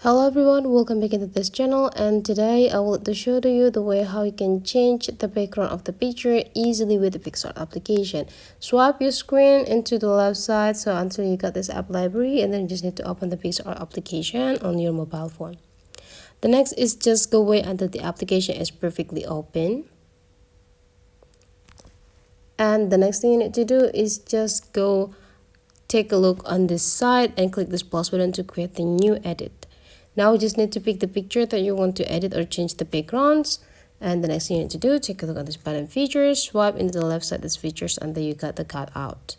Hello everyone, welcome back into this channel, and today I will show to you the way how you can change the background of the picture easily with the picsArt application. Swipe your screen into the left side so until you got this app library, and then you just need to open the picsArt application on your mobile phone. The next is just go wait until the application is perfectly open. And the next thing you need to do is just go take a look on this side and click this plus button to create the new edit. Now you just need to pick the picture that you want to edit or change the backgrounds. And the next thing you need to do, take a look at this button features, swipe into the left side this features, and then you got the cutout.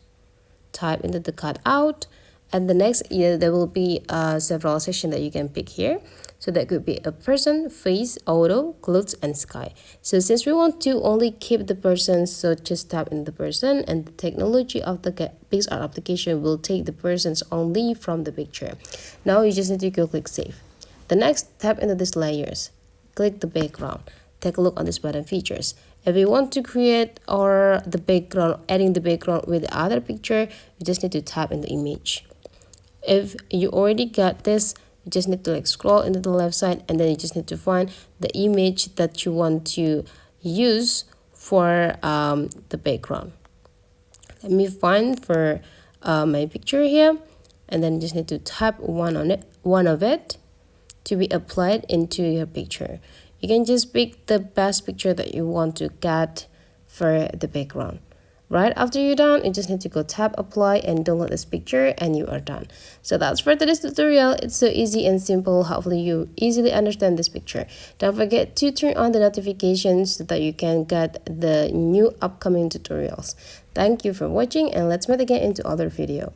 Type into the cutout, and the next there will be several sections that you can pick here. So that could be a person, face, auto, clothes, and sky. So since we want to only keep the person, so just tap in the person, and the technology of the picsArt application will take the persons only from the picture. Now you just need to go click save. The next, tap into this layers, click the background. Take a look on this button features. If you want to create or the background, adding the background with the other picture, you just need to tap in the image. If you already got this, you just need to scroll into the left side, and then you just need to find the image that you want to use for the background. Let me find for my picture here, and then you just need to tap one of it to be applied into your picture. You can just pick the best picture that you want to get for the background. Right after you're done, you just need to go tap apply and download this picture, and you are done. So that's for today's tutorial. It's so easy and simple. Hopefully you easily understand this picture. Don't forget to turn on the notifications so that you can get the new upcoming tutorials. Thank you for watching, and let's meet again into other video.